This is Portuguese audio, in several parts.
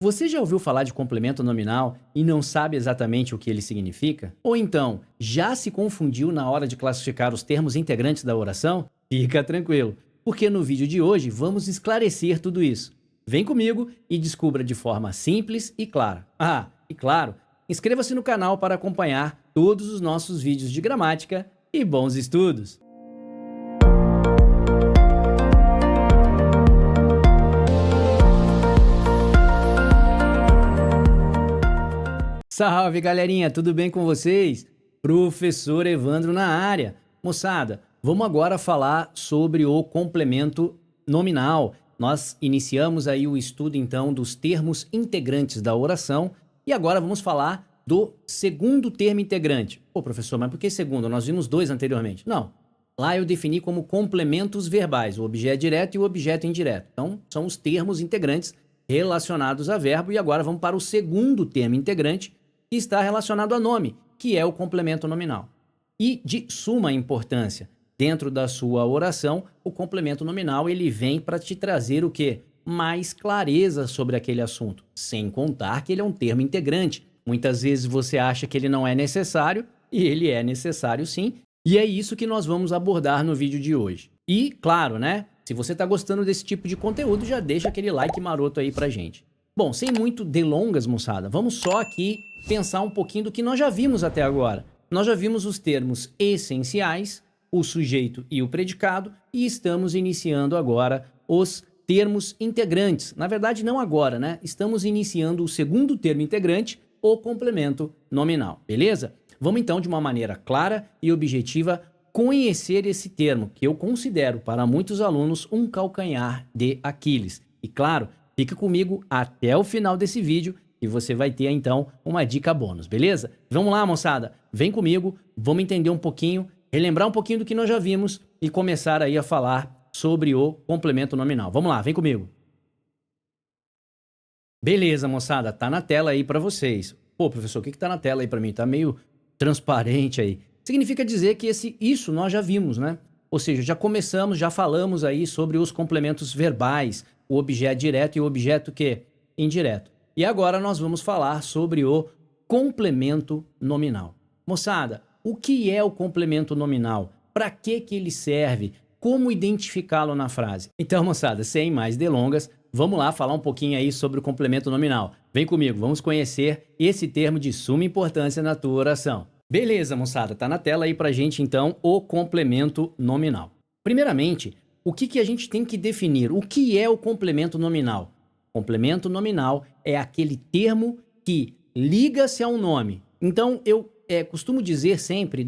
Você já ouviu falar de complemento nominal e não sabe exatamente o que ele significa? Ou então, já se confundiu na hora de classificar os termos integrantes da oração? Fica tranquilo, porque no vídeo de hoje vamos esclarecer tudo isso. Vem comigo e descubra de forma simples e clara. Ah, e claro, inscreva-se no canal para acompanhar todos os nossos vídeos de gramática e bons estudos! Salve, galerinha, tudo bem com vocês? Professor Evandro na área. Moçada, vamos agora falar sobre o complemento nominal. Nós iniciamos aí o estudo, então, dos termos integrantes da oração e agora vamos falar do segundo termo integrante. Pô, professor, mas por que segundo? Nós vimos dois anteriormente. Não, lá eu defini como complementos verbais, o objeto direto e o objeto indireto. Então, são os termos integrantes relacionados a verbo e agora vamos para o segundo termo integrante, que está relacionado a nome, que é o complemento nominal. E de suma importância, dentro da sua oração, o complemento nominal ele vem para te trazer o quê? Mais clareza sobre aquele assunto, sem contar que ele é um termo integrante. Muitas vezes você acha que ele não é necessário, e ele é necessário sim, e é isso que nós vamos abordar no vídeo de hoje. E, claro, né? Se você está gostando desse tipo de conteúdo, já deixa aquele like maroto aí pra gente. Bom, sem muito delongas, moçada, vamos só aqui pensar um pouquinho do que nós já vimos até agora. Nós já vimos os termos essenciais, o sujeito e o predicado, e estamos iniciando agora os termos integrantes. Na verdade, não agora, né? Estamos iniciando o segundo termo integrante, o complemento nominal, beleza? Vamos então, de uma maneira clara e objetiva, conhecer esse termo, que eu considero para muitos alunos um calcanhar de Aquiles. E claro, fica comigo até o final desse vídeo e você vai ter então uma dica bônus, beleza? Vamos lá, moçada, vem comigo, vamos entender um pouquinho, relembrar um pouquinho do que nós já vimos e começar aí a falar sobre o complemento nominal. Vamos lá, vem comigo. Beleza, moçada, tá na tela aí para vocês. Pô, professor, o que tá na tela aí para mim? Tá meio transparente aí. Significa dizer que isso nós já vimos, né? Ou seja, já começamos, já falamos aí sobre os complementos verbais, o objeto direto e o objeto que? Indireto. E agora nós vamos falar sobre o complemento nominal. Moçada, o que é o complemento nominal? Para que ele serve? Como identificá-lo na frase? Então, moçada, sem mais delongas, vamos lá falar um pouquinho aí sobre o complemento nominal. Vem comigo, vamos conhecer esse termo de suma importância na tua oração. Beleza, moçada, tá na tela aí pra gente então o complemento nominal. Primeiramente, o que a gente tem que definir? O que é o complemento nominal? Complemento nominal é aquele termo que liga-se a um nome. Então, eu costumo dizer sempre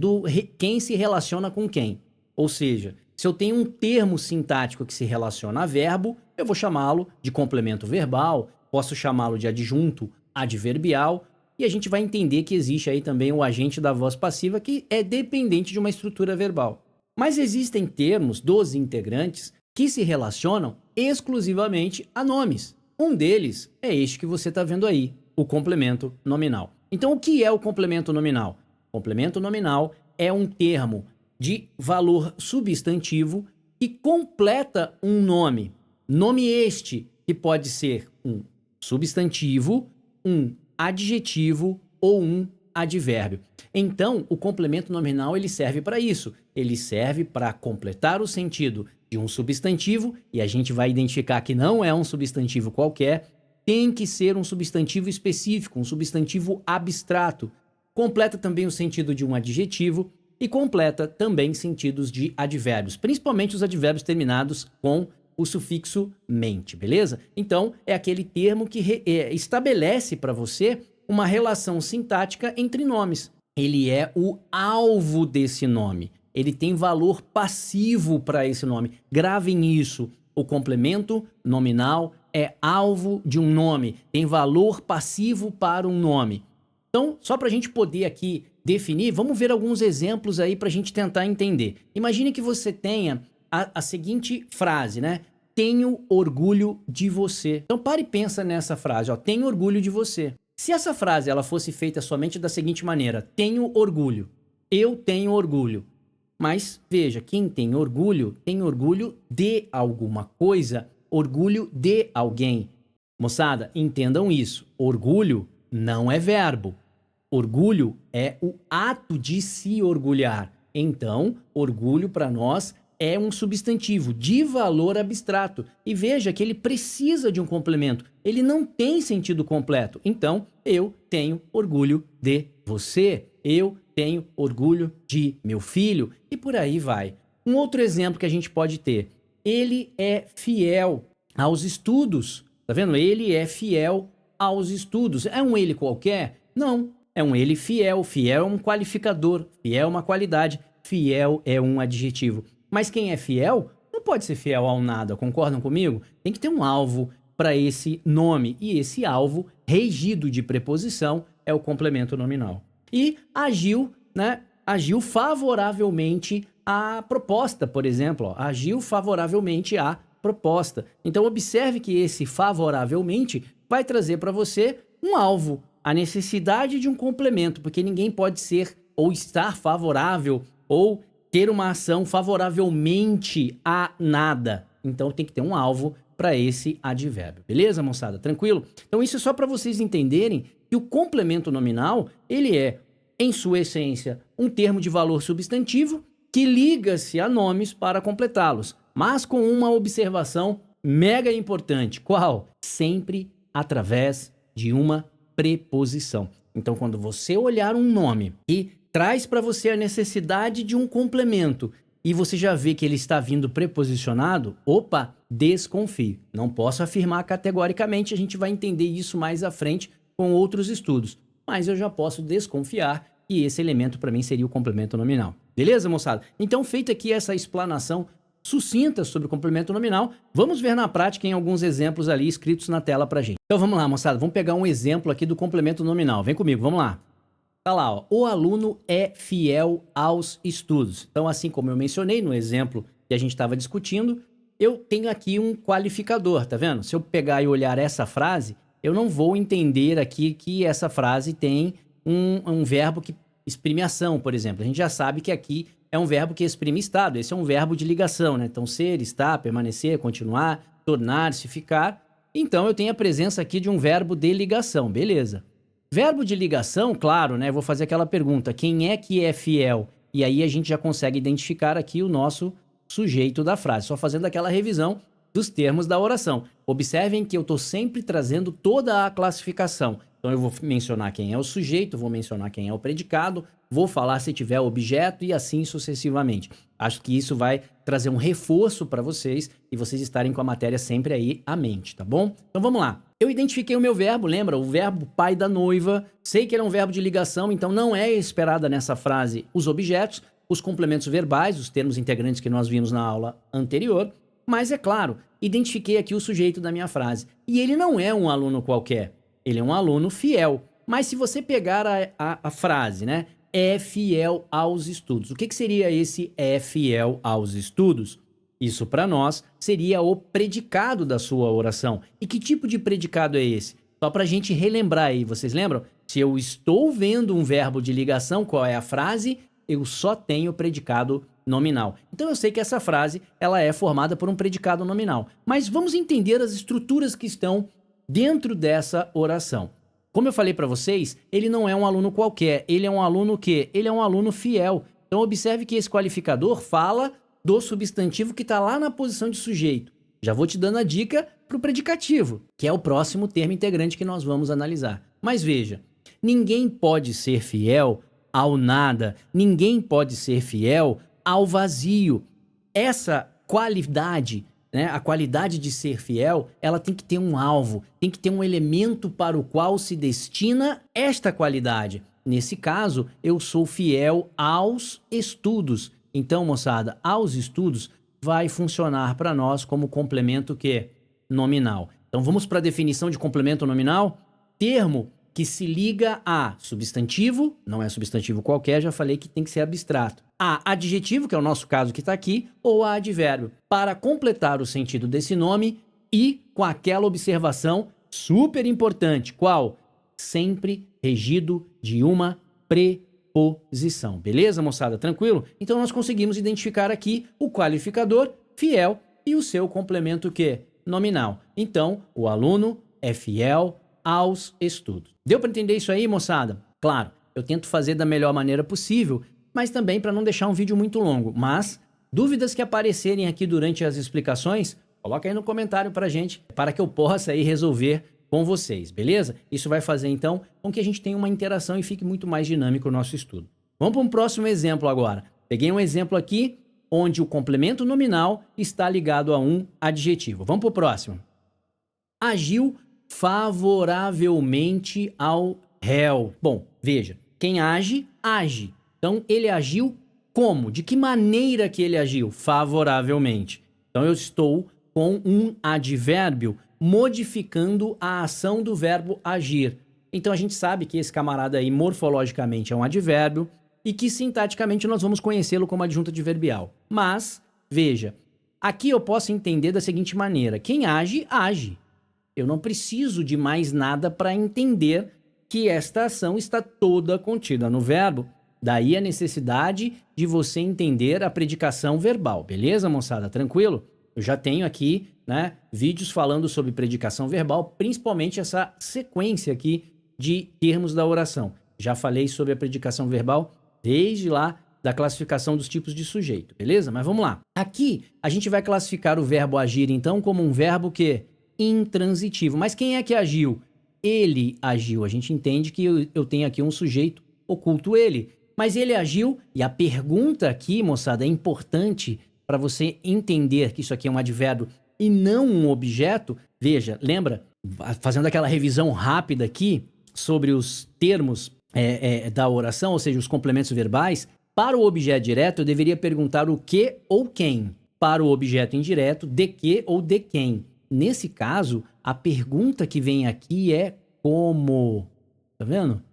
quem se relaciona com quem. Ou seja, se eu tenho um termo sintático que se relaciona a verbo, eu vou chamá-lo de complemento verbal, posso chamá-lo de adjunto adverbial, e a gente vai entender que existe aí também o agente da voz passiva que é dependente de uma estrutura verbal. Mas existem termos dos integrantes que se relacionam exclusivamente a nomes. Um deles é este que você está vendo aí, o complemento nominal. Então, o que é o complemento nominal? Complemento nominal é um termo de valor substantivo que completa um nome. Nome este que pode ser um substantivo, um adjetivo ou um advérbio. Então, o complemento nominal ele serve para isso. Ele serve para completar o sentido de um substantivo, e a gente vai identificar que não é um substantivo qualquer, tem que ser um substantivo específico, um substantivo abstrato. Completa também o sentido de um adjetivo e completa também sentidos de advérbios, principalmente os advérbios terminados com o sufixo mente, beleza? Então, é aquele termo que estabelece para você uma relação sintática entre nomes. Ele é o alvo desse nome. Ele tem valor passivo para esse nome. Gravem isso. O complemento nominal é alvo de um nome. Tem valor passivo para um nome. Então, só para a gente poder aqui definir, vamos ver alguns exemplos aí para a gente tentar entender. Imagine que você tenha a seguinte frase, né? Tenho orgulho de você. Então, pare e pensa nessa frase, ó. Tenho orgulho de você. Se essa frase ela fosse feita somente da seguinte maneira, tenho orgulho, eu tenho orgulho. Mas, veja, quem tem orgulho de alguma coisa, orgulho de alguém. Moçada, entendam isso. Orgulho não é verbo. Orgulho é o ato de se orgulhar. Então, orgulho para nós é um substantivo de valor abstrato. E veja que ele precisa de um complemento. Ele não tem sentido completo. Então, eu tenho orgulho de você. Eu tenho orgulho de meu filho. E por aí vai. Um outro exemplo que a gente pode ter. Ele é fiel aos estudos. Tá vendo? Ele é fiel aos estudos. É um ele qualquer? Não. É um ele fiel. Fiel é um qualificador. Fiel é uma qualidade. Fiel é um adjetivo. Mas quem é fiel não pode ser fiel ao nada. Concordam comigo? Tem que ter um alvo para esse nome. E esse alvo, regido de preposição, é o complemento nominal. E agiu, né? Agiu favoravelmente à proposta, por exemplo. Ó, agiu favoravelmente à proposta. Então, observe que esse favoravelmente vai trazer para você um alvo, a necessidade de um complemento, porque ninguém pode ser ou estar favorável ou ter uma ação favoravelmente a nada. Então, tem que ter um alvo para esse advérbio. Beleza, moçada? Tranquilo? Então, isso é só para vocês entenderem que o complemento nominal, ele é, em sua essência, um termo de valor substantivo que liga-se a nomes para completá-los, mas com uma observação mega importante. Qual? Sempre através de uma preposição. Então, quando você olhar um nome e traz para você a necessidade de um complemento e você já vê que ele está vindo preposicionado, opa, desconfie. Não posso afirmar categoricamente, a gente vai entender isso mais à frente com outros estudos, mas eu já posso desconfiar que esse elemento para mim seria o complemento nominal. Beleza, moçada? Então, feita aqui essa explanação sucinta sobre o complemento nominal, vamos ver na prática em alguns exemplos ali escritos na tela pra gente. Então vamos lá, moçada, vamos pegar um exemplo aqui do complemento nominal. Vem comigo, vamos lá. Tá lá, ó, o aluno é fiel aos estudos. Então, assim como eu mencionei no exemplo que a gente estava discutindo, eu tenho aqui um qualificador, tá vendo? Se eu pegar e olhar essa frase, eu não vou entender aqui que essa frase tem um verbo que exprime ação, por exemplo. A gente já sabe que aqui é um verbo que exprime estado. Esse é um verbo de ligação, né? Então, ser, estar, permanecer, continuar, tornar-se, ficar. Então, eu tenho a presença aqui de um verbo de ligação, beleza. Verbo de ligação, claro, né? Vou fazer aquela pergunta, quem é que é fiel? E aí a gente já consegue identificar aqui o nosso sujeito da frase, só fazendo aquela revisão dos termos da oração. Observem que eu estou sempre trazendo toda a classificação. Então eu vou mencionar quem é o sujeito, vou mencionar quem é o predicado, vou falar se tiver objeto e assim sucessivamente. Acho que isso vai trazer um reforço para vocês e vocês estarem com a matéria sempre aí à mente, tá bom? Então vamos lá. Eu identifiquei o meu verbo, lembra? O verbo pai da noiva. Sei que ele é um verbo de ligação, então não é esperada nessa frase os objetos, os complementos verbais, os termos integrantes que nós vimos na aula anterior. Mas é claro, identifiquei aqui o sujeito da minha frase. E ele não é um aluno qualquer. Ele é um aluno fiel. Mas se você pegar a frase, né? É fiel aos estudos. O que seria esse é fiel aos estudos? Isso para nós seria o predicado da sua oração. E que tipo de predicado é esse? Só para a gente relembrar aí, vocês lembram? Se eu estou vendo um verbo de ligação, qual é a frase? Eu só tenho predicado nominal. Então eu sei que essa frase ela é formada por um predicado nominal. Mas vamos entender as estruturas que estão dentro dessa oração. Como eu falei para vocês, ele não é um aluno qualquer, ele é um aluno que? Ele é um aluno fiel. Então observe que esse qualificador fala do substantivo que está lá na posição de sujeito. Já vou te dando a dica para o predicativo, que é o próximo termo integrante que nós vamos analisar. Mas veja, ninguém pode ser fiel ao nada, ninguém pode ser fiel ao vazio. Essa qualidade, né, a qualidade de ser fiel, ela tem que ter um alvo, tem que ter um elemento para o qual se destina esta qualidade. Nesse caso, eu sou fiel aos estudos. Então, moçada, aos estudos vai funcionar para nós como complemento que? Nominal. Então, vamos para a definição de complemento nominal? Termo que se liga a substantivo, não é substantivo qualquer, já falei que tem que ser abstrato. A adjetivo, que é o nosso caso que está aqui, ou a advérbio, para completar o sentido desse nome e com aquela observação super importante. Qual? Sempre regido de uma preposição. Beleza, moçada? Tranquilo? Então nós conseguimos identificar aqui o qualificador fiel e o seu complemento que? Nominal. Então, o aluno é fiel aos estudos. Deu para entender isso aí, moçada? Claro, eu tento fazer da melhor maneira possível, mas também para não deixar um vídeo muito longo. Mas dúvidas que aparecerem aqui durante as explicações, coloca aí no comentário pra gente, para que eu possa aí resolver com vocês, beleza? Isso vai fazer então com que a gente tenha uma interação e fique muito mais dinâmico o nosso estudo. Vamos para um próximo exemplo agora. Peguei um exemplo aqui onde o complemento nominal está ligado a um adjetivo. Vamos para o próximo. Agiu favoravelmente ao réu. Bom, veja, quem age, age. Então, ele agiu como? De que maneira que ele agiu? Favoravelmente. Então, eu estou com um advérbio modificando a ação do verbo agir. Então, a gente sabe que esse camarada aí, morfologicamente, é um advérbio e que, sintaticamente, nós vamos conhecê-lo como adjunto adverbial. Mas, veja, aqui eu posso entender da seguinte maneira. Quem age, age. Eu não preciso de mais nada para entender que esta ação está toda contida no verbo. Daí a necessidade de você entender a predicação verbal, beleza, moçada? Tranquilo? Eu já tenho aqui, né, vídeos falando sobre predicação verbal, principalmente essa sequência aqui de termos da oração. Já falei sobre a predicação verbal desde lá da classificação dos tipos de sujeito, beleza? Mas vamos lá. Aqui a gente vai classificar o verbo agir, então, como um verbo que intransitivo. Mas quem é que agiu? Ele agiu. A gente entende que eu tenho aqui um sujeito oculto, ele. Mas ele agiu, e a pergunta aqui, moçada, é importante para você entender que isso aqui é um advérbio e não um objeto. Veja, lembra? Fazendo aquela revisão rápida aqui sobre os termos da oração, ou seja, os complementos verbais, para o objeto direto eu deveria perguntar o que ou quem. Para o objeto indireto, de que ou de quem. Nesse caso, a pergunta que vem aqui é como. Tá vendo?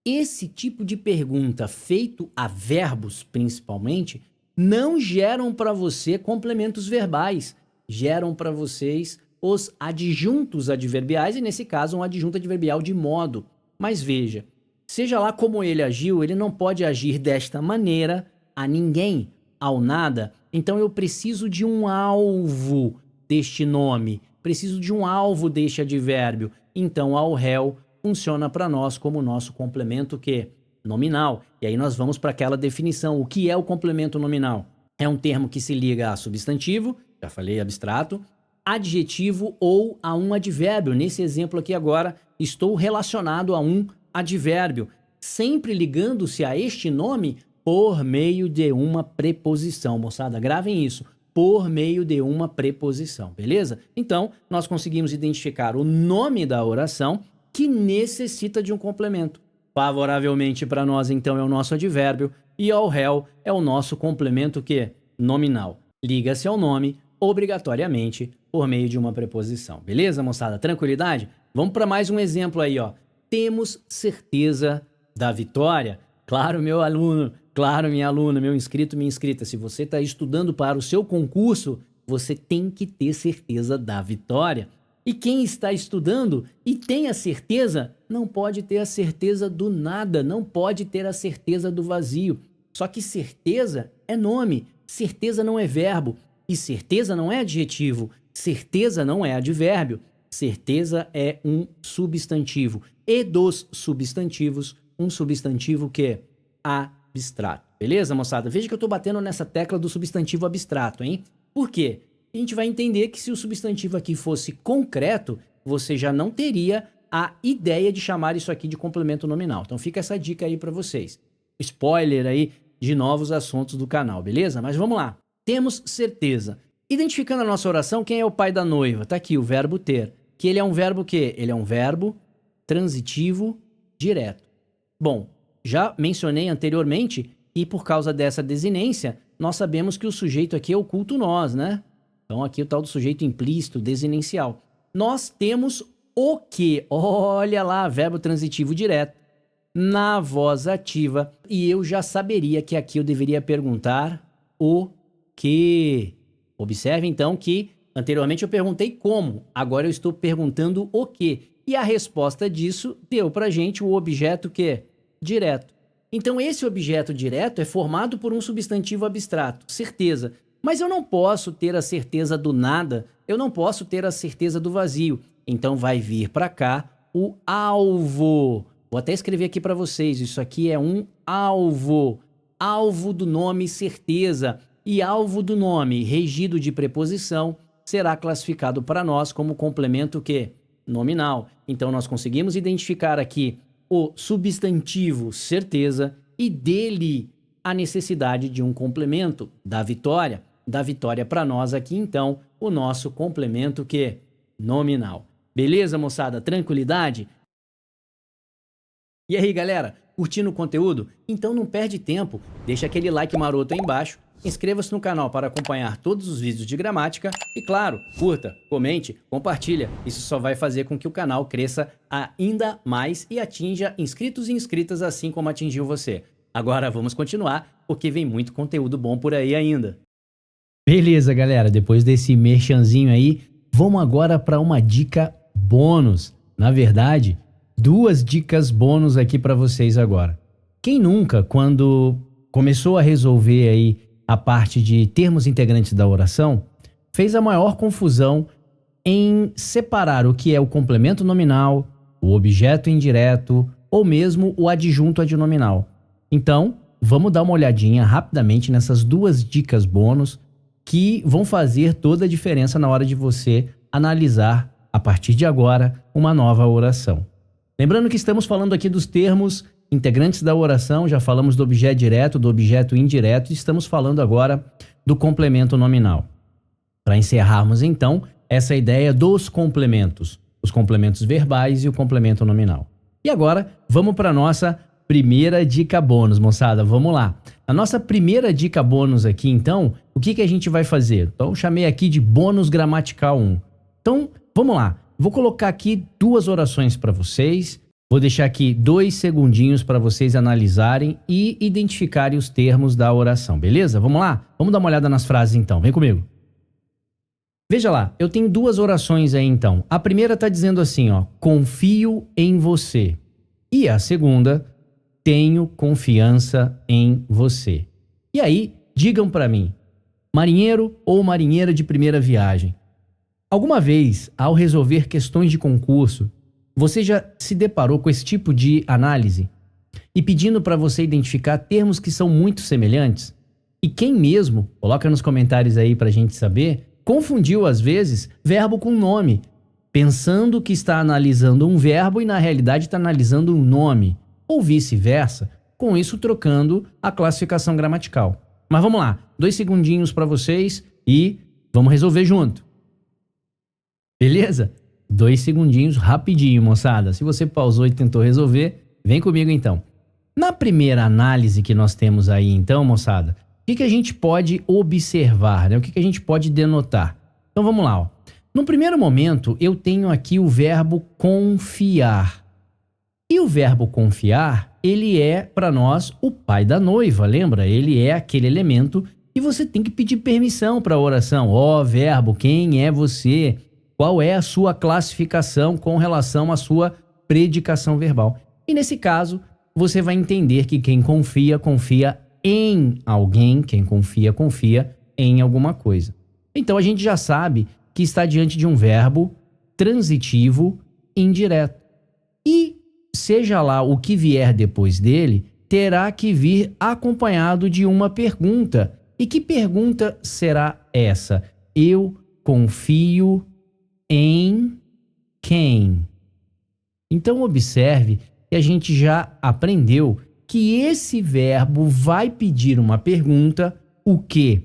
Esse tipo de pergunta feito a verbos, principalmente, não geram para você complementos verbais. Geram para vocês os adjuntos adverbiais e, nesse caso, um adjunto adverbial de modo. Mas veja, seja lá como ele agiu, ele não pode agir desta maneira a ninguém, ao nada. Então eu preciso de um alvo deste nome, preciso de um alvo deste advérbio. Então, ao réu funciona para nós como nosso complemento que nominal. E aí nós vamos para aquela definição. O que é o complemento nominal? É um termo que se liga a substantivo, já falei abstrato, adjetivo ou a um advérbio. Nesse exemplo aqui agora, estou relacionado a um advérbio, sempre ligando-se a este nome por meio de uma preposição. Moçada, gravem isso. Por meio de uma preposição, beleza? Então, nós conseguimos identificar o nome da oração que necessita de um complemento. Favoravelmente para nós, então, é o nosso advérbio e ao réu é o nosso complemento que nominal. Liga-se ao nome obrigatoriamente por meio de uma preposição. Beleza, moçada? Tranquilidade? Vamos para mais um exemplo aí, ó. Temos certeza da vitória? Claro, meu aluno, claro, minha aluna, meu inscrito, minha inscrita, se você está estudando para o seu concurso, você tem que ter certeza da vitória. E quem está estudando e tem a certeza, não pode ter a certeza do nada, não pode ter a certeza do vazio. Só que certeza é nome, certeza não é verbo, e certeza não é adjetivo, certeza não é advérbio, certeza é um substantivo. E dos substantivos, um substantivo que é abstrato. Beleza, moçada? Veja que eu estou batendo nessa tecla do substantivo abstrato, hein? Por quê? A gente vai entender que se o substantivo aqui fosse concreto, você já não teria a ideia de chamar isso aqui de complemento nominal. Então fica essa dica aí para vocês. Spoiler aí de novos assuntos do canal, beleza? Mas vamos lá. Temos certeza. Identificando a nossa oração, quem é o pai da noiva? Tá aqui o verbo ter. Que ele é um verbo que? Ele é um verbo transitivo direto. Bom, já mencionei anteriormente e por causa dessa desinência, nós sabemos que o sujeito aqui é oculto nós, né? Então aqui o tal do sujeito implícito, desinencial. Nós temos o que, olha lá, verbo transitivo direto, na voz ativa. E eu já saberia que aqui eu deveria perguntar o que. Observe então que anteriormente eu perguntei como, agora eu estou perguntando o que. E a resposta disso deu pra gente o objeto que? Direto. Então esse objeto direto é formado por um substantivo abstrato, certeza. Mas eu não posso ter a certeza do nada, eu não posso ter a certeza do vazio. Então vai vir para cá o alvo. Vou até escrever aqui para vocês, isso aqui é um alvo. Alvo do nome certeza e alvo do nome regido de preposição será classificado para nós como complemento que? Nominal. Então nós conseguimos identificar aqui o substantivo certeza e dele a necessidade de um complemento da vitória. Da vitória para nós aqui então o nosso complemento que? Nominal. Beleza, moçada? Tranquilidade? E aí, galera, curtindo o conteúdo? Então não perde tempo, deixa aquele like maroto aí embaixo, inscreva-se no canal para acompanhar todos os vídeos de gramática e, claro, curta, comente, compartilha. Isso só vai fazer com que o canal cresça ainda mais e atinja inscritos e inscritas assim como atingiu você. Agora vamos continuar, porque vem muito conteúdo bom por aí ainda. Beleza, galera, depois desse merchanzinho aí, vamos agora para uma dica bônus. Na verdade, duas dicas bônus aqui para vocês agora. Quem nunca, quando começou a resolver aí a parte de termos integrantes da oração, fez a maior confusão em separar o que é o complemento nominal, o objeto indireto ou mesmo o adjunto adnominal. Então, vamos dar uma olhadinha rapidamente nessas duas dicas bônus que vão fazer toda a diferença na hora de você analisar, a partir de agora, uma nova oração. Lembrando que estamos falando aqui dos termos integrantes da oração, já falamos do objeto direto, do objeto indireto e estamos falando agora do complemento nominal. Para encerrarmos então essa ideia dos complementos, os complementos verbais e o complemento nominal. E agora vamos para a nossa primeira dica bônus, moçada, vamos lá. A nossa primeira dica bônus aqui então, o que a gente vai fazer? Então eu chamei aqui de bônus gramatical 1. Então vamos lá. Vou colocar aqui duas orações para vocês, vou deixar aqui 2 segundinhos para vocês analisarem e identificarem os termos da oração, beleza? Vamos lá? Vamos dar uma olhada nas frases então, vem comigo. Veja lá, eu tenho duas orações aí então. A primeira está dizendo assim, ó, confio em você. E a segunda, tenho confiança em você. E aí, digam para mim, marinheiro ou marinheira de primeira viagem, alguma vez, ao resolver questões de concurso, você já se deparou com esse tipo de análise? E pedindo para você identificar termos que são muito semelhantes? E quem mesmo, coloca nos comentários aí para a gente saber, confundiu às vezes verbo com nome, pensando que está analisando um verbo e na realidade está analisando um nome, ou vice-versa, com isso trocando a classificação gramatical. Mas vamos lá, 2 segundinhos para vocês e vamos resolver junto. Beleza? 2 segundinhos, rapidinho, moçada. Se você pausou e tentou resolver, vem comigo então. Na primeira análise que nós temos aí então, moçada, o que a gente pode observar, né? O que a gente pode denotar? Então vamos lá, ó. No primeiro momento, eu tenho aqui o verbo confiar. E o verbo confiar, ele é para nós o pai da noiva, lembra? Ele é aquele elemento que você tem que pedir permissão para a oração. Ó, verbo, quem é você? Qual é a sua classificação com relação à sua predicação verbal? E nesse caso, você vai entender que quem confia, confia em alguém, quem confia, confia em alguma coisa. Então a gente já sabe que está diante de um verbo transitivo indireto. E seja lá o que vier depois dele, terá que vir acompanhado de uma pergunta. E que pergunta será essa? Eu confio em quem? Então observe que a gente já aprendeu que esse verbo vai pedir uma pergunta, o que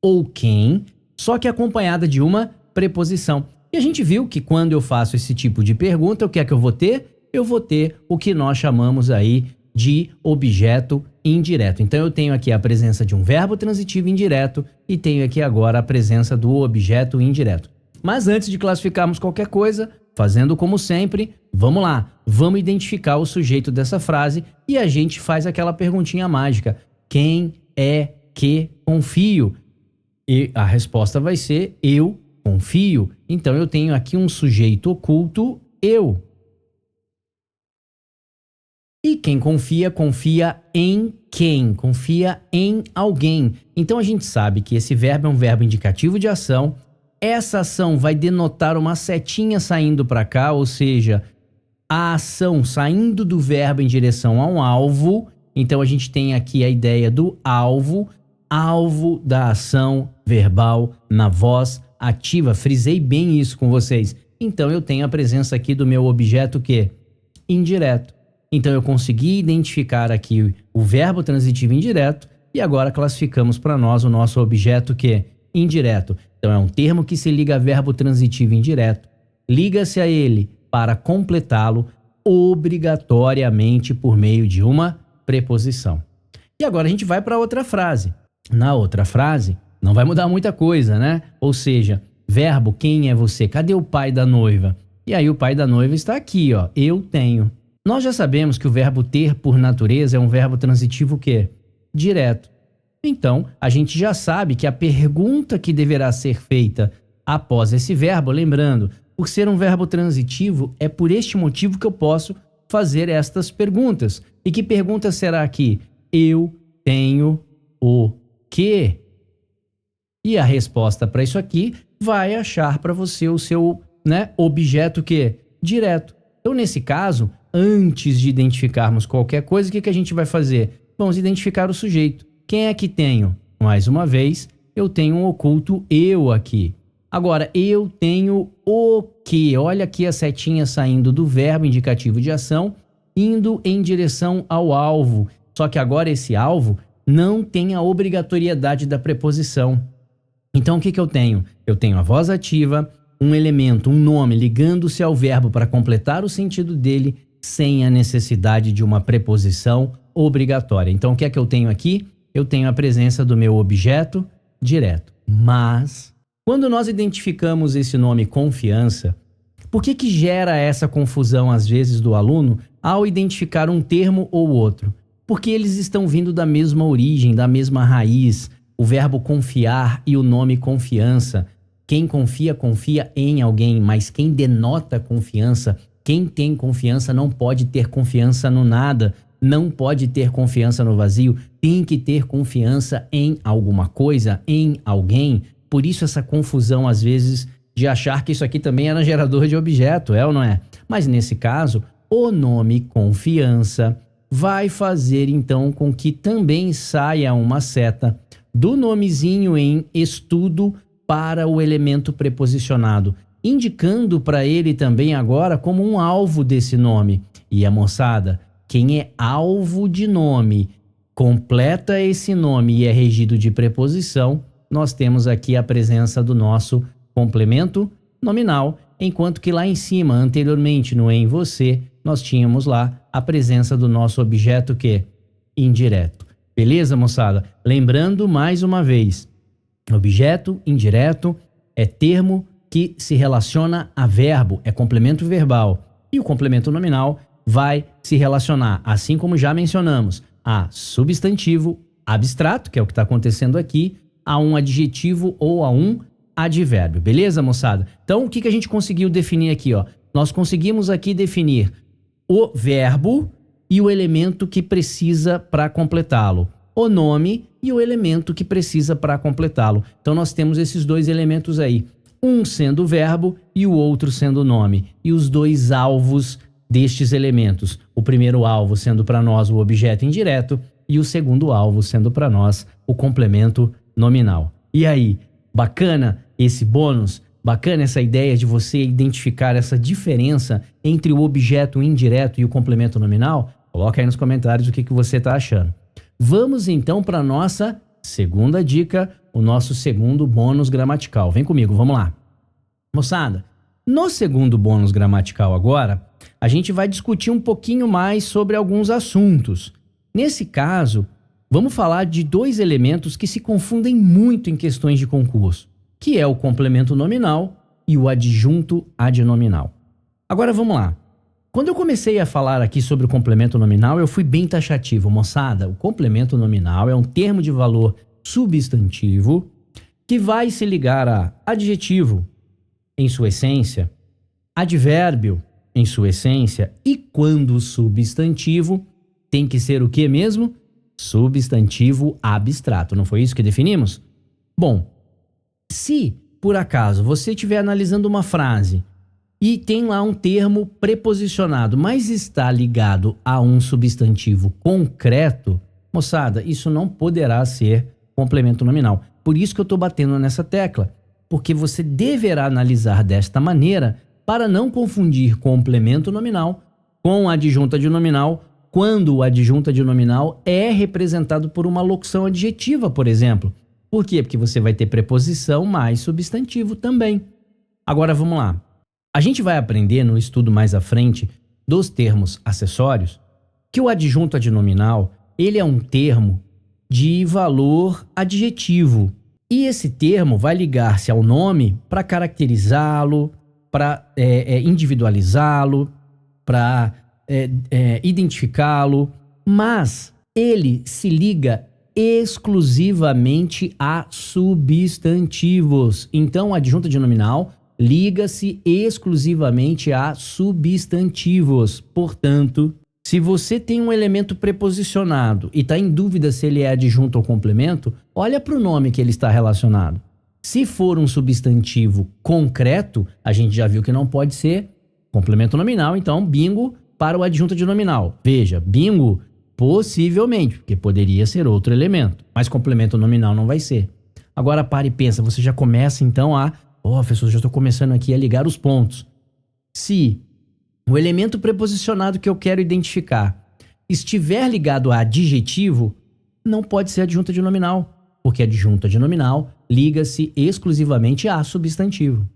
ou quem, só que acompanhada de uma preposição. E a gente viu que quando eu faço esse tipo de pergunta, o que é que eu vou ter? Eu vou ter o que nós chamamos aí de objeto indireto. Então eu tenho aqui a presença de um verbo transitivo indireto e tenho aqui agora a presença do objeto indireto. Mas antes de classificarmos qualquer coisa, fazendo como sempre, vamos lá, vamos identificar o sujeito dessa frase e a gente faz aquela perguntinha mágica. Quem é que confio? E a resposta vai ser eu confio. Então eu tenho aqui um sujeito oculto, eu. E quem confia, confia em quem? Confia em alguém. Então a gente sabe que esse verbo é um verbo indicativo de ação essa ação vai denotar uma setinha saindo para cá, ou seja, a ação saindo do verbo em direção a um alvo. Então a gente tem aqui a ideia do alvo da ação verbal na voz ativa. Frisei bem isso com vocês. Então eu tenho a presença aqui do meu objeto que indireto. Então eu consegui identificar aqui o verbo transitivo indireto e agora classificamos para nós o nosso objeto que indireto. Então é um termo que se liga a verbo transitivo indireto. Liga-se a ele para completá-lo obrigatoriamente por meio de uma preposição. E agora a gente vai para outra frase. Na outra frase não vai mudar muita coisa, né? Ou seja, verbo quem é você? Cadê o pai da noiva? E aí o pai da noiva está aqui, ó. Eu tenho. Nós já sabemos que o verbo ter, por natureza, é um verbo transitivo que? Direto. Então, a gente já sabe que a pergunta que deverá ser feita após esse verbo, lembrando, por ser um verbo transitivo, é por este motivo que eu posso fazer estas perguntas. E que pergunta será aqui? Eu tenho o quê? E a resposta para isso aqui vai achar para você o seu, objeto que? Direto. Então, nesse caso, antes de identificarmos qualquer coisa, o que a gente vai fazer? Vamos identificar o sujeito. Quem é que tenho? Mais uma vez, eu tenho um oculto eu aqui. Agora, eu tenho o quê? Olha aqui a setinha saindo do verbo indicativo de ação, indo em direção ao alvo. Só que agora esse alvo não tem a obrigatoriedade da preposição. Então, o que eu tenho? Eu tenho a voz ativa, um elemento, um nome ligando-se ao verbo para completar o sentido dele, sem a necessidade de uma preposição obrigatória. Então, o que é que eu tenho aqui? Eu tenho a presença do meu objeto direto. Mas, quando nós identificamos esse nome confiança, por que gera essa confusão às vezes do aluno ao identificar um termo ou outro? Porque eles estão vindo da mesma origem, da mesma raiz. O verbo confiar e o nome confiança. Quem confia, confia em alguém, mas quem denota confiança, quem tem confiança não pode ter confiança no nada, não pode ter confiança no vazio, tem que ter confiança em alguma coisa, em alguém. Por isso essa confusão às vezes de achar que isso aqui também era gerador de objeto, é ou não é? Mas nesse caso, o nome confiança vai fazer então com que também saia uma seta do nomezinho em estudo para o elemento preposicionado, indicando para ele também agora como um alvo desse nome. E a moçada, quem é alvo de nome, completa esse nome e é regido de preposição, nós temos aqui a presença do nosso complemento nominal, enquanto que lá em cima, anteriormente no em você, nós tínhamos lá a presença do nosso objeto que? Indireto. Beleza, moçada? Lembrando mais uma vez, objeto indireto é termo que se relaciona a verbo, é complemento verbal. E o complemento nominal vai se relacionar, assim como já mencionamos, a substantivo abstrato, que é o que está acontecendo aqui, a um adjetivo ou a um advérbio. Beleza, moçada? Então, o que a gente conseguiu definir aqui, ó? Nós conseguimos aqui definir o verbo e o elemento que precisa para completá-lo. O nome e o elemento que precisa para completá-lo. Então, nós temos esses dois elementos aí. Um sendo o verbo e o outro sendo o nome. E os dois alvos destes elementos. O primeiro alvo sendo para nós o objeto indireto e o segundo alvo sendo para nós o complemento nominal. E aí, bacana esse bônus? Bacana essa ideia de você identificar essa diferença entre o objeto indireto e o complemento nominal? Coloca aí nos comentários o que você está achando. Vamos então para a nossa segunda dica, o nosso segundo bônus gramatical. Vem comigo, vamos lá. Moçada, no segundo bônus gramatical agora, a gente vai discutir um pouquinho mais sobre alguns assuntos. Nesse caso, vamos falar de dois elementos que se confundem muito em questões de concurso, que é o complemento nominal e o adjunto adnominal. Agora vamos lá. Quando eu comecei a falar aqui sobre o complemento nominal, eu fui bem taxativo. Moçada, o complemento nominal é um termo de valor substantivo que vai se ligar a adjetivo em sua essência, advérbio em sua essência e quando substantivo tem que ser o que mesmo? Substantivo abstrato. Não foi isso que definimos? Bom, se por acaso, você estiver analisando uma frase e tem lá um termo preposicionado, mas está ligado a um substantivo concreto, moçada, isso não poderá ser complemento nominal. Por isso que eu estou batendo nessa tecla, porque você deverá analisar desta maneira para não confundir complemento nominal com adjunta de nominal, quando o adjunta de nominal é representado por uma locução adjetiva, por exemplo. Por quê? Porque você vai ter preposição mais substantivo também. Agora vamos lá. A gente vai aprender no estudo mais à frente dos termos acessórios que o adjunto adnominal, ele é um termo de valor adjetivo. E esse termo vai ligar-se ao nome para caracterizá-lo, para individualizá-lo, para identificá-lo, mas ele se liga exclusivamente a substantivos. Então, o adjunto adnominal liga-se exclusivamente a substantivos. Portanto, se você tem um elemento preposicionado e está em dúvida se ele é adjunto ou complemento, olha para o nome que ele está relacionado. Se for um substantivo concreto, a gente já viu que não pode ser complemento nominal, então bingo para o adjunto adnominal. Veja, bingo possivelmente, porque poderia ser outro elemento, mas complemento nominal não vai ser. Agora para e pensa, você já começa então a... professor, já estou começando aqui a ligar os pontos. Se o elemento preposicionado que eu quero identificar estiver ligado a adjetivo, não pode ser adjunta de nominal, porque adjunta de nominal liga-se exclusivamente a substantivo.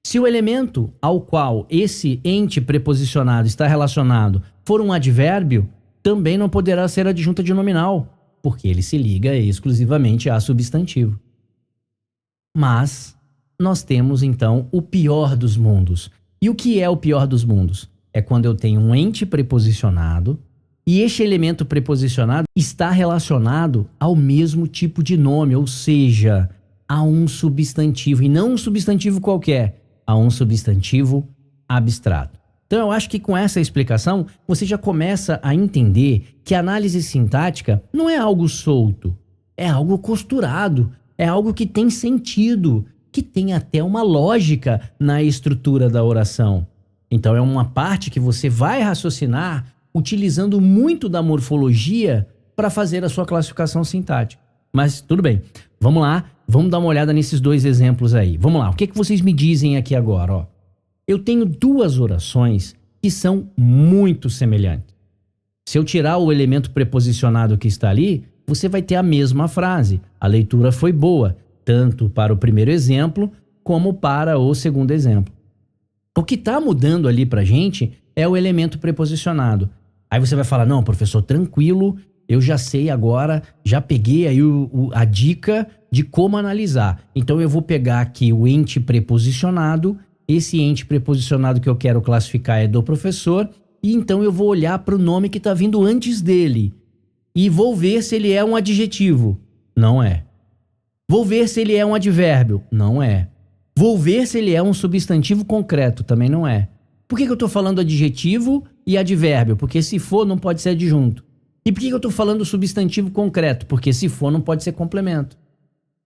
Se o elemento ao qual esse ente preposicionado está relacionado for um advérbio, também não poderá ser adjunta de nominal, porque ele se liga exclusivamente a substantivo. Mas nós temos então o pior dos mundos. E o que é o pior dos mundos? É quando eu tenho um ente preposicionado e este elemento preposicionado está relacionado ao mesmo tipo de nome, ou seja, a um substantivo, e não um substantivo qualquer, a um substantivo abstrato. Então eu acho que com essa explicação você já começa a entender que a análise sintática não é algo solto, é algo costurado, é algo que tem sentido, que tem até uma lógica na estrutura da oração. Então é uma parte que você vai raciocinar utilizando muito da morfologia para fazer a sua classificação sintática. Mas tudo bem, vamos lá, vamos dar uma olhada nesses dois exemplos aí. Vamos lá, o que vocês me dizem aqui agora? Ó? Eu tenho duas orações que são muito semelhantes. Se eu tirar o elemento preposicionado que está ali, você vai ter a mesma frase. A leitura foi boa, tanto para o primeiro exemplo como para o segundo exemplo. O que está mudando ali para a gente é o elemento preposicionado. Aí você vai falar, não, professor, tranquilo, eu já sei agora, já peguei aí a dica de como analisar. Então eu vou pegar aqui o ente preposicionado, esse ente preposicionado que eu quero classificar é do professor, e então eu vou olhar para o nome que está vindo antes dele e vou ver se ele é um adjetivo. Não é. Vou ver se ele é um advérbio. Não é. Vou ver se ele é um substantivo concreto. Também não é. Por que eu estou falando adjetivo e advérbio? Porque se for, não pode ser adjunto. E por que eu estou falando substantivo concreto? Porque se for, não pode ser complemento.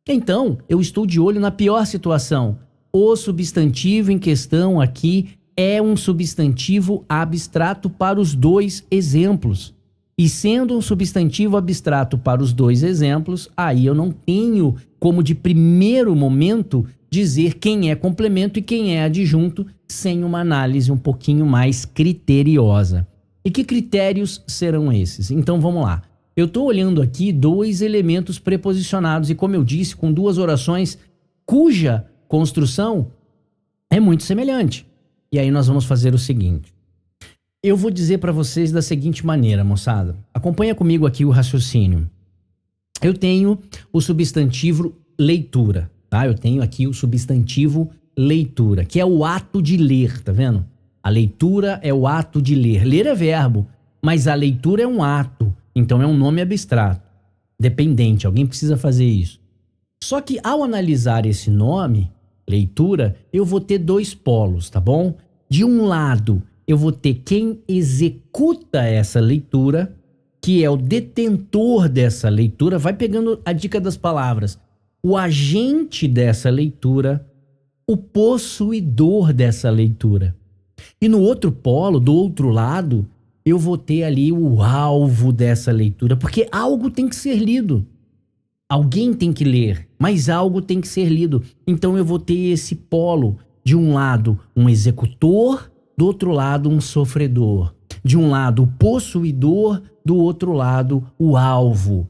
Então, eu estou de olho na pior situação. O substantivo em questão aqui é um substantivo abstrato para os dois exemplos. E sendo um substantivo abstrato para os dois exemplos, aí eu não tenho como de primeiro momento dizer quem é complemento e quem é adjunto sem uma análise um pouquinho mais criteriosa. E que critérios serão esses? Então vamos lá. Eu estou olhando aqui dois elementos preposicionados e, como eu disse, com duas orações cuja construção é muito semelhante. E aí nós vamos fazer o seguinte. Eu vou dizer para vocês da seguinte maneira, moçada. Acompanha comigo aqui o raciocínio. Eu tenho o substantivo leitura, tá? Eu tenho aqui o substantivo leitura, que é o ato de ler, tá vendo? A leitura é o ato de ler. Ler é verbo, mas a leitura é um ato. Então é um nome abstrato, dependente. Alguém precisa fazer isso. Só que ao analisar esse nome, leitura, eu vou ter dois polos, tá bom? De um lado, eu vou ter quem executa essa leitura, que é o detentor dessa leitura. Vai pegando a dica das palavras. o agente dessa leitura, o possuidor dessa leitura. E no outro polo, do outro lado, eu vou ter ali o alvo dessa leitura, porque algo tem que ser lido. Alguém tem que ler, mas algo tem que ser lido. Então eu vou ter esse polo, de um lado um executor, do outro lado um sofredor. De um lado o possuidor, do outro lado o alvo.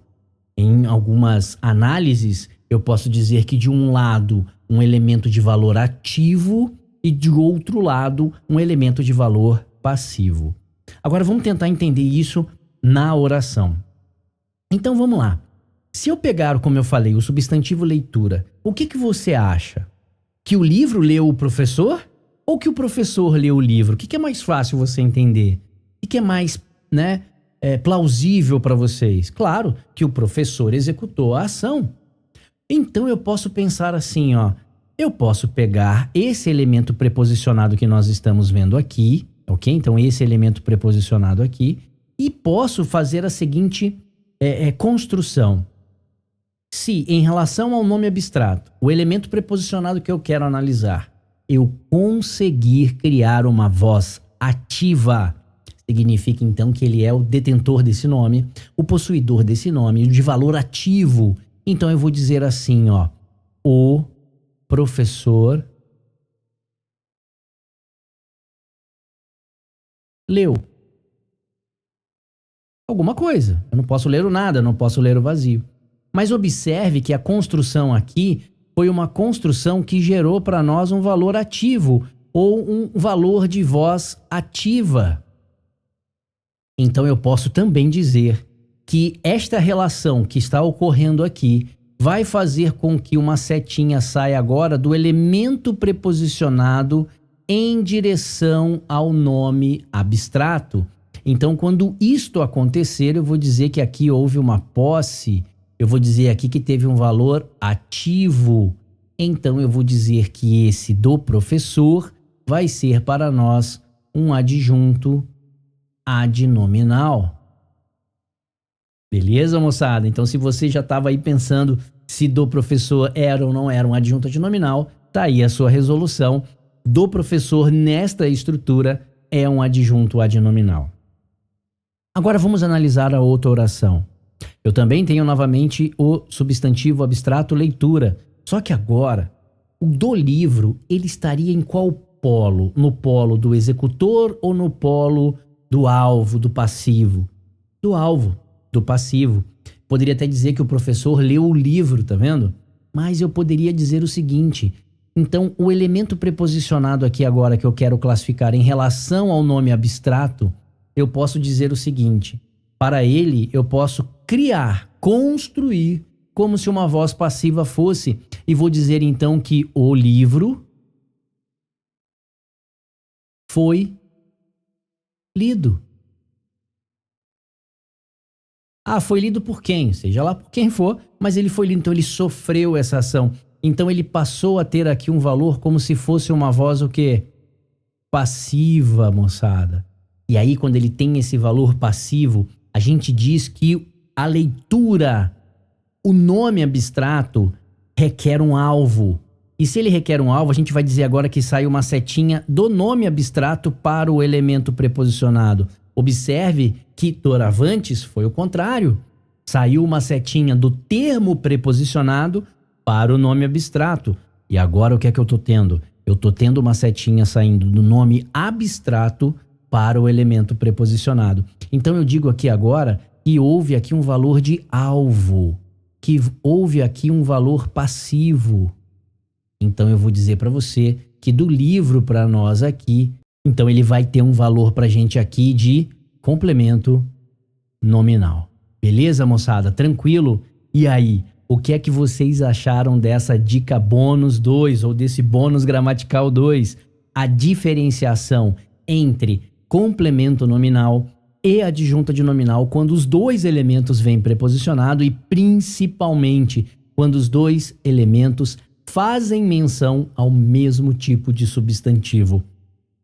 Em algumas análises, eu posso dizer que de um lado um elemento de valor ativo e de outro lado um elemento de valor passivo. Agora vamos tentar entender isso na oração. Então vamos lá. Se eu pegar, como eu falei, o substantivo leitura, o que você acha? Que o livro leu o professor ou que o professor leu o livro? O que é mais fácil você entender? O que é mais, plausível para vocês? Claro que o professor executou a ação. Então eu posso pensar assim, eu posso pegar esse elemento preposicionado que nós estamos vendo aqui, ok? Então esse elemento preposicionado aqui, e posso fazer a seguinte construção. Se, em relação ao nome abstrato, o elemento preposicionado que eu quero analisar, eu conseguir criar uma voz ativa, significa então que ele é o detentor desse nome, o possuidor desse nome, de valor ativo. Então eu vou dizer assim, o professor leu alguma coisa. Eu não posso ler o nada, eu não posso ler o vazio. Mas observe que a construção aqui foi uma construção que gerou para nós um valor ativo ou um valor de voz ativa. Então eu posso também dizer que esta relação que está ocorrendo aqui vai fazer com que uma setinha saia agora do elemento preposicionado em direção ao nome abstrato. Então, quando isto acontecer, eu vou dizer que aqui houve uma posse. Eu vou dizer aqui que teve um valor ativo. Então eu vou dizer que esse do professor vai ser para nós um adjunto adnominal. Beleza, moçada? Então se você já estava aí pensando se do professor era ou não era um adjunto adnominal, tá aí a sua resolução. Do professor nesta estrutura é um adjunto adnominal. Agora vamos analisar a outra oração. Eu também tenho novamente o substantivo abstrato leitura. Só que agora, o do livro, ele estaria em qual polo? No polo do executor ou no polo do alvo, do passivo? Do alvo, do passivo. Poderia até dizer que o professor leu o livro, tá vendo? Mas eu poderia dizer o seguinte: então o elemento preposicionado aqui agora que eu quero classificar em relação ao nome abstrato, eu posso dizer o seguinte: para ele, eu posso criar, construir, como se uma voz passiva fosse. E vou dizer então que o livro foi lido. Foi lido por quem? Seja lá por quem for, mas ele foi lido, então ele sofreu essa ação. Então ele passou a ter aqui um valor como se fosse uma voz o quê? Passiva, moçada. E aí quando ele tem esse valor passivo, a gente diz que a leitura, o nome abstrato, requer um alvo. E se ele requer um alvo, a gente vai dizer agora que sai uma setinha do nome abstrato para o elemento preposicionado. Observe que doravante foi o contrário. Saiu uma setinha do termo preposicionado para o nome abstrato. E agora o que é que eu estou tendo? Eu estou tendo uma setinha saindo do nome abstrato para o elemento preposicionado. Então eu digo aqui agora que houve aqui um valor de alvo, que houve aqui um valor passivo. Então eu vou dizer para você que do livro para nós aqui, então ele vai ter um valor para a gente aqui de complemento nominal. Beleza, moçada? Tranquilo? E aí, o que é que vocês acharam dessa dica bônus 2 ou desse bônus gramatical 2? A diferenciação entre complemento nominal e adjunto adnominal quando os dois elementos vêm preposicionado e principalmente quando os dois elementos fazem menção ao mesmo tipo de substantivo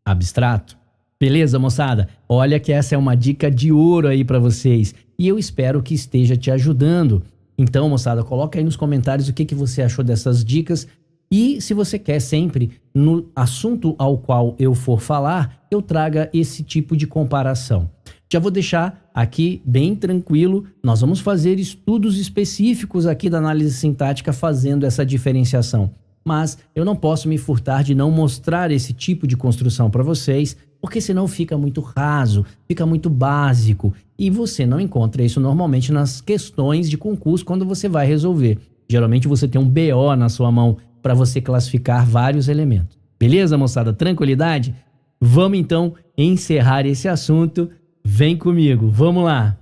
abstrato. Beleza, moçada? Olha que essa é uma dica de ouro aí para vocês e eu espero que esteja te ajudando. Então, moçada, coloca aí nos comentários o que que você achou dessas dicas. E se você quer sempre, no assunto ao qual eu for falar, eu traga esse tipo de comparação. Já vou deixar aqui bem tranquilo, nós vamos fazer estudos específicos aqui da análise sintática fazendo essa diferenciação. Mas eu não posso me furtar de não mostrar esse tipo de construção para vocês, porque senão fica muito raso, fica muito básico e você não encontra isso normalmente nas questões de concurso quando você vai resolver. Geralmente você tem um BO na sua mão para você classificar vários elementos. Beleza, moçada? Tranquilidade? Vamos então encerrar esse assunto. Vem comigo, vamos lá!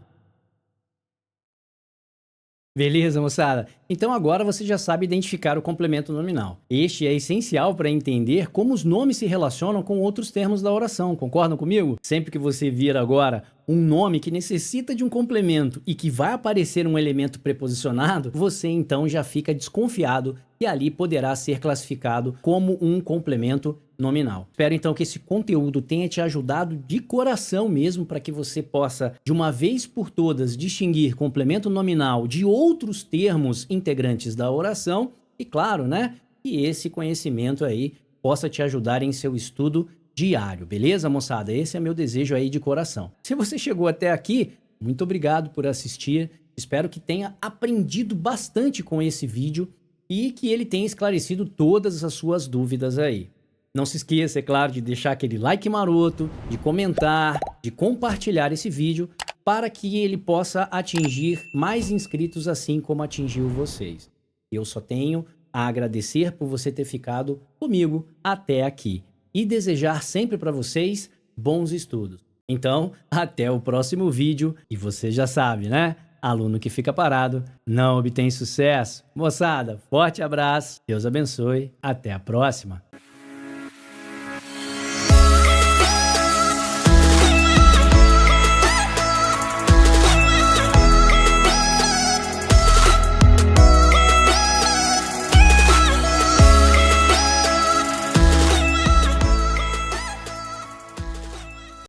Beleza, moçada? Então agora você já sabe identificar o complemento nominal. Este é essencial para entender como os nomes se relacionam com outros termos da oração, concordam comigo? Sempre que você vir agora um nome que necessita de um complemento e que vai aparecer um elemento preposicionado, você então já fica desconfiado e ali poderá ser classificado como um complemento nominal. Espero então que esse conteúdo tenha te ajudado de coração mesmo para que você possa, de uma vez por todas, distinguir complemento nominal de outros termos integrantes da oração e, claro, né, que esse conhecimento aí possa te ajudar em seu estudo diário, beleza, moçada? Esse é meu desejo aí de coração. Se você chegou até aqui, muito obrigado por assistir. Espero que tenha aprendido bastante com esse vídeo e que ele tenha esclarecido todas as suas dúvidas aí. Não se esqueça, é claro, de deixar aquele like maroto, de comentar, de compartilhar esse vídeo para que ele possa atingir mais inscritos assim como atingiu vocês. Eu só tenho a agradecer por você ter ficado comigo até aqui e desejar sempre para vocês bons estudos. Então, até o próximo vídeo e você já sabe, né? Aluno que fica parado não obtém sucesso. Moçada, forte abraço, Deus abençoe, até a próxima.